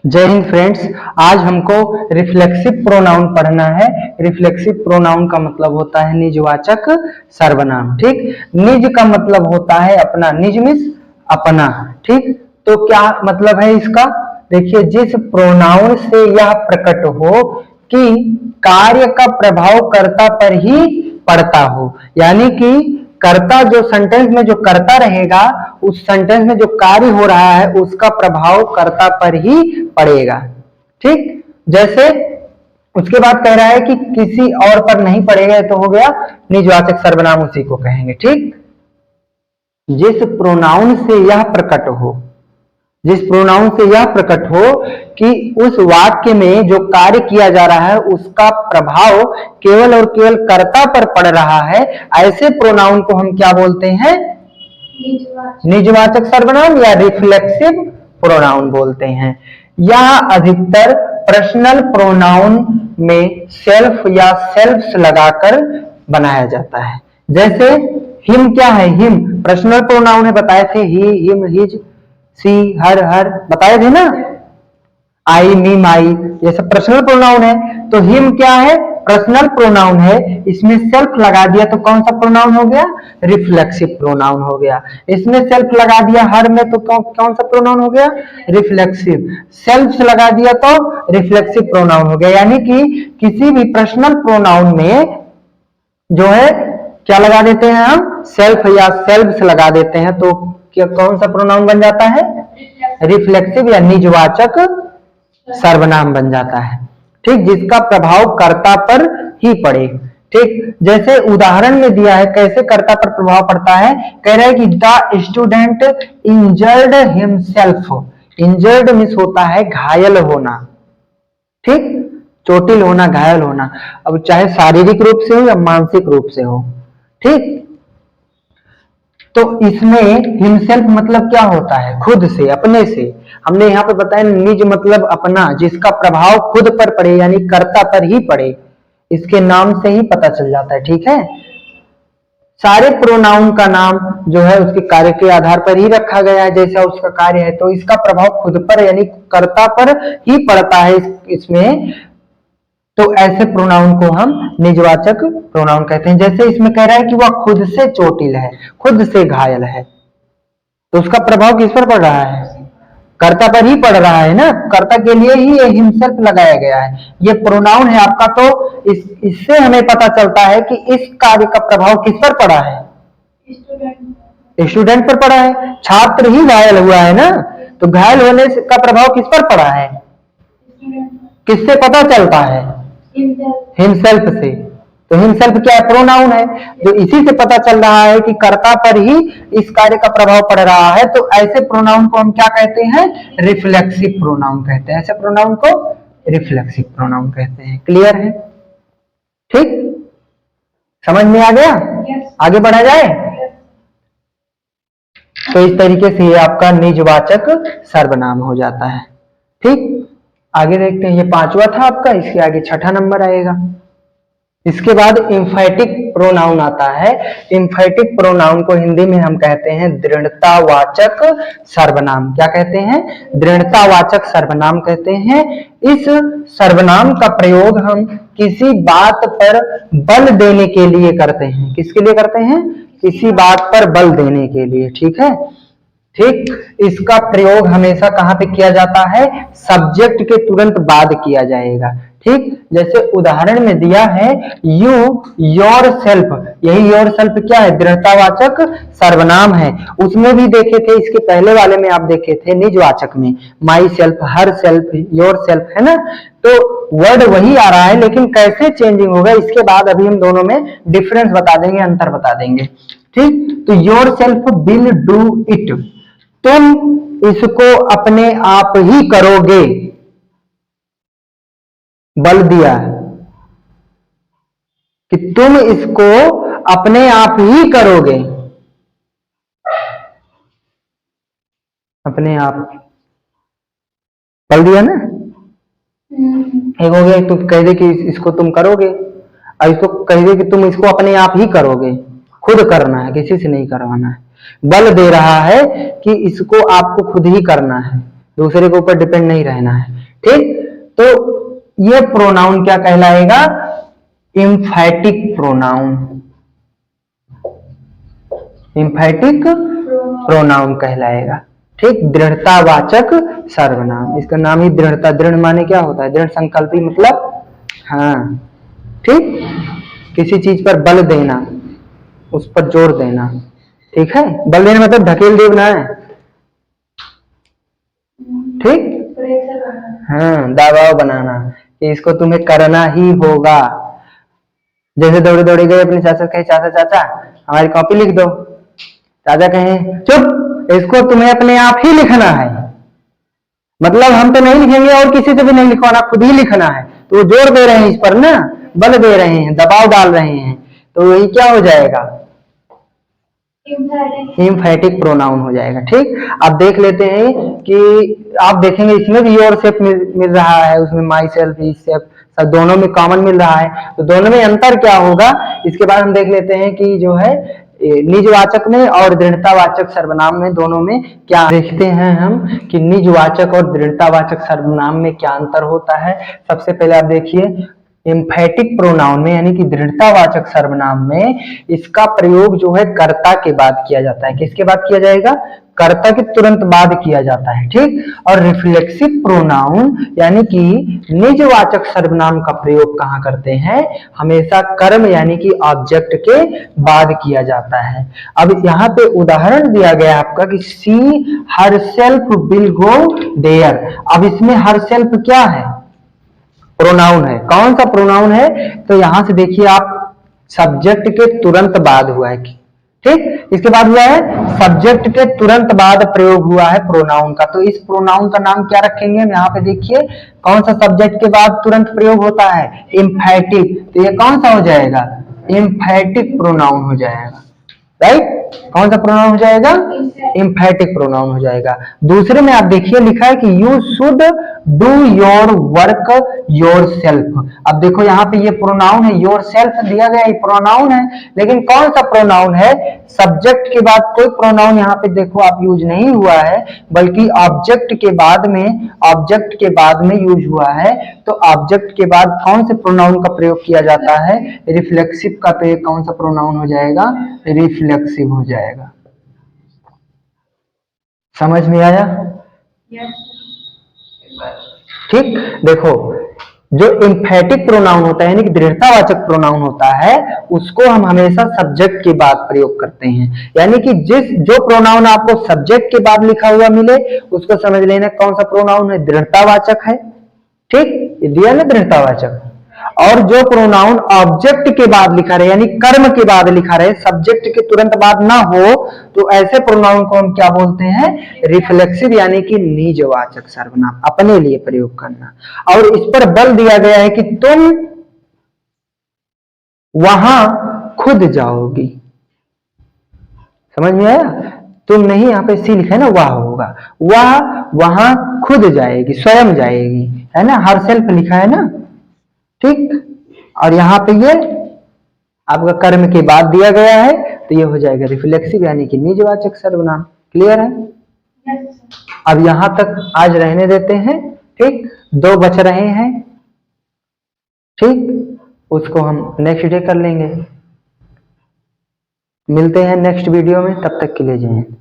जय हिंद फ्रेंड्स। आज हमको रिफ्लेक्सिव प्रोनाउन पढ़ना है। रिफ्लेक्सिव प्रोनाउन का मतलब होता है निजवाचक सर्वनाम। ठीक, निज का मतलब होता है अपना, निज मीन्स अपना। ठीक, तो क्या मतलब है इसका? देखिए, जिस प्रोनाउन से यह प्रकट हो कि कार्य का प्रभाव कर्ता पर ही पड़ता हो, यानी कि कर्ता जो सेंटेंस में जो कर्ता रहेगा, उस सेंटेंस में जो कार्य हो रहा है उसका प्रभाव कर्ता पर ही पड़ेगा। ठीक, जैसे उसके बाद कह रहा है कि किसी और पर नहीं पड़ेगा, तो हो गया निजवाचक सर्वनाम, उसी को कहेंगे। ठीक, जिस प्रोनाउन से यह प्रकट हो, जिस प्रोनाउन से यह प्रकट हो कि उस वाक्य में जो कार्य किया जा रहा है उसका प्रभाव केवल और केवल कर्ता पर पड़ रहा है, ऐसे प्रोनाउन को हम क्या बोलते हैं? निजवाचक सर्वनाम या रिफ्लेक्सिव प्रोनाउन बोलते हैं। यह अधिकतर पर्सनल प्रोनाउन में सेल्फ या सेल्फ्स लगाकर बनाया जाता है। जैसे हिम क्या है? हिम पर्सनल प्रोनाउन है, बताए थे। ही, हिम, हिज, सी, हर बताए थे ना। आई, मी, माई, ये सब पर्सनल प्रोनाउन है। तो हिम क्या है? पर्सनल प्रोनाउन है, इसमें सेल्फ लगा दिया तो कौन सा प्रोनाउन हो गया? रिफ्लेक्सिव प्रोनाउन हो गया। इसमें सेल्फ लगा दिया हर में तो कौन सा प्रोनाउन हो गया? रिफ्लेक्सिव। सेल्फ लगा दिया तो रिफ्लेक्सिव प्रोनाउन हो गया। यानी कि किसी भी पर्सनल प्रोनाउन में जो है क्या लगा देते हैं हम? सेल्फ या सेल्फ्स लगा देते हैं, तो क्या कौन सा प्रोनाउन बन जाता है? रिफ्लेक्सिव या निजवाचक सर्वनाम बन जाता है। ठीक, जिसका प्रभाव कर्ता पर ही पड़े। ठीक, जैसे उदाहरण में दिया है कैसे कर्ता पर प्रभाव पड़ता है। कह रहा है कि the student injured himself. Injured means होता है घायल होना। ठीक, चोटिल होना, घायल होना, अब चाहे शारीरिक रूप से हो या मानसिक रूप से हो। ठीक, तो इसमें हिमसेल्फ मतलब क्या होता है? खुद से, अपने से। हमने यहाँ पे बताया निज मतलब अपना, जिसका प्रभाव खुद पर पड़े यानी कर्ता पर ही पड़े। इसके नाम से ही पता चल जाता है। ठीक है, सारे प्रोनाउन का नाम जो है उसके कार्य के आधार पर ही रखा गया है, जैसा उसका कार्य है, तो इसका प्रभाव खुद पर यानी कर्ता पर ही पड़ता है इसमें। तो ऐसे प्रोनाउन को हम निजवाचक प्रोनाउन कहते हैं। जैसे इसमें कह रहा है कि वह खुद से चोटिल है, खुद से घायल है, तो उसका प्रभाव किस पर पड़ रहा है? कर्ता पर ही पड़ रहा है ना। कर्ता के लिए ही ये हिमसेल्फ लगाया गया है, ये प्रोनाउन है आपका। तो इससे हमें पता चलता है कि इस कार्य का प्रभाव किस पर पड़ा है? स्टूडेंट पर पड़ा है। छात्र ही घायल हुआ है ना, तो घायल होने का प्रभाव किस पर पड़ा है? किससे पता चलता है? हिमसेल्फ से। तो हिमसेल्फ क्या है? प्रोनाउन है। जो इसी से पता चल रहा है कि कर्ता पर ही इस कार्य का प्रभाव पड़ रहा है, तो ऐसे प्रोनाउन को हम क्या कहते हैं? रिफ्लेक्सिव प्रोनाउन कहते हैं। ऐसे प्रोनाउन को रिफ्लेक्सिव प्रोनाउन कहते हैं। क्लियर है? ठीक, समझ में आ गया? आगे बढ़ा जाए। तो इस तरीके से ये आपका निजवाचक सर्वनाम हो जाता है। ठीक, आगे देखते हैं। ये पांचवा था आपका, इसके आगे छठा नंबर आएगा। इसके बाद इंफैटिक प्रोनाउन आता है। इंफैटिक प्रोनाउन को हिंदी में हम कहते हैं दृढ़तावाचक सर्वनाम। क्या कहते हैं? दृढ़तावाचक सर्वनाम कहते हैं। इस सर्वनाम का प्रयोग हम किसी बात पर बल देने के लिए करते हैं। किसके लिए करते हैं? किसी बात पर बल देने के लिए। ठीक है, ठीक, इसका प्रयोग हमेशा कहां पे किया जाता है? सब्जेक्ट के तुरंत बाद किया जाएगा। ठीक, जैसे उदाहरण में दिया है यू योर सेल्फ। यही योर सेल्फ क्या है? दृढ़तावाचक सर्वनाम है। उसमें भी देखे थे, इसके पहले वाले में आप देखे थे निजवाचक में, my self, her self, your self, है ना। तो वर्ड वही आ रहा है, लेकिन कैसे चेंजिंग होगा इसके बाद अभी हम दोनों में डिफरेंस बता देंगे, अंतर बता देंगे। ठीक, तो your self will do it. तुम इसको अपने आप ही करोगे। बल दिया कि तुम इसको अपने आप ही करोगे। अपने आप बल दिया ना। एक हो गया, तुम कह दे कि इसको तुम करोगे, और इसको कह दे कि तुम इसको अपने आप ही करोगे। खुद करना है, किसी से नहीं करवाना है। बल दे रहा है कि इसको आपको खुद ही करना है। दूसरे के ऊपर डिपेंड नहीं रहना है। ठीक, तो ये प्रोनाउन क्या कहलाएगा? एम्फैटिक प्रोनाउन, एम्फैटिक प्रोनाउन कहलाएगा। ठीक, दृढ़तावाचक सर्वनाम, इसका नाम ही दृढ़ता, दृढ़ माने क्या होता है? दृढ़ संकल्पी मतलब, हाँ ठीक, किसी चीज पर बल देना, उस पर जोर देना। ठीक है, बल देना मतलब ढकेल देना है। ठीक, हाँ, दबाव बनाना कि इसको तुम्हें करना ही होगा। जैसे दौड़े दौड़े गए अपने चाचा, कहे चाचा चाचा हमारी कॉपी लिख दो। चाचा कहे चुप, इसको तुम्हें अपने आप ही लिखना है, मतलब हम तो नहीं लिखेंगे और किसी से भी नहीं लिखवाना, खुद ही लिखना है। तो वो जोर दे रहे हैं इस पर ना, बल दे रहे हैं, दबाव डाल रहे हैं, तो वही क्या हो जाएगा? एम्फैटिक प्रोनाउन हो जाएगा। ठीक, अब देख लेते हैं कि आप देखेंगे इसमें भी योर सेल्फ मिल रहा है, उसमें माई सेल्फ, ही सेल्फ, सब दोनों में कॉमन मिल रहा है। तो दोनों में अंतर क्या होगा, इसके बाद हम देख लेते हैं कि जो है निजवाचक में और दृढ़तावाचक सर्वनाम में, दोनों में क्या देखते हैं हम कि निजवाचक और दृढ़तावाचक सर्वनाम में क्या अंतर होता है। सबसे पहले आप देखिए, एम्फैटिक प्रोनाउन में यानी कि दृढ़तावाचक सर्वनाम में इसका प्रयोग जो है कर्ता के बाद किया जाता है। किसके बाद किया जाएगा? कर्ता के तुरंत बाद किया जाता है। ठीक, और रिफ्लेक्सिव प्रोनाउन यानी कि निजवाचक सर्वनाम का प्रयोग कहाँ करते हैं? हमेशा कर्म यानी कि ऑब्जेक्ट के बाद किया जाता है। अब यहाँ पे उदाहरण दिया गया आपका कि she herself will go there. अब इसमें हर सेल्फ क्या है? प्रोनाउन है। कौन सा प्रोनाउन है? तो यहां से देखिए आप, सब्जेक्ट के तुरंत बाद हुआ है। ठीक, इसके बाद हुआ है सब्जेक्ट के तुरंत बाद प्रयोग हुआ है प्रोनाउन का। तो इस प्रोनाउन का नाम क्या रखेंगे हम? यहाँ पे देखिए कौन सा सब्जेक्ट के बाद तुरंत प्रयोग होता है? एम्फैटिक। तो ये कौन सा हो जाएगा? एम्फैटिक प्रोनाउन हो जाएगा। राइट, कौन सा प्रोनाउन हो जाएगा? एम्फैटिक प्रोनाउन हो जाएगा। दूसरे में आप देखिए लिखा है कि you should do your work your self. अब देखो यहाँ पे ये प्रोनाउन है, योर सेल्फ दिया गया, ये प्रोनाउन है, लेकिन कौन सा प्रोनाउन है? सब्जेक्ट के बाद कोई प्रोनाउन यहाँ पे देखो आप यूज नहीं हुआ है, बल्कि ऑब्जेक्ट के बाद में, ऑब्जेक्ट के बाद में यूज हुआ है। तो ऑब्जेक्ट के बाद कौन से प्रोनाउन का प्रयोग किया जाता है? रिफ्लेक्सिव का प्रयोग। कौन सा प्रोनाउन हो जाएगा? रिफ्लेक्सिव हो जाएगा। समझ में आया? ठीक, देखो जो एम्फैटिक प्रोनाउन होता है यानी कि दृढ़तावाचक प्रोनाउन होता है, उसको हम हमेशा सब्जेक्ट के बाद प्रयोग करते हैं। यानी कि जो प्रोनाउन आपको सब्जेक्ट के बाद लिखा हुआ मिले, उसको समझ लेना कौन सा प्रोनाउन है? दृढ़तावाचक है। ठीक, ये दिया ना दृढ़तावाचक। और जो प्रोनाउन ऑब्जेक्ट के बाद लिखा रहे यानी कर्म के बाद लिखा रहे, सब्जेक्ट के तुरंत बाद ना हो, तो ऐसे प्रोनाउन को हम क्या बोलते हैं? रिफ्लेक्सिव यानी कि निजवाचक सर्वनाम, अपने लिए प्रयोग करना। और इस पर बल दिया गया है कि तुम वहां खुद जाओगी। समझ में आया? तुम नहीं, यहाँ पे सी लिखा है ना, वह होगा, वह वहां खुद जाएगी, स्वयं जाएगी, है ना, हर सेल्फ लिखा है ना। ठीक, और यहाँ पे ये आपका कर्म के बाद दिया गया है, तो ये हो जाएगा रिफ्लेक्सिव यानी कि निजवाचक सर्वनाम। क्लियर है? अब यहां तक आज रहने देते हैं। ठीक, 2 बच रहे हैं। ठीक, उसको हम नेक्स्ट डे कर लेंगे। मिलते हैं नेक्स्ट वीडियो में, तब तक के लिए जय हिंद।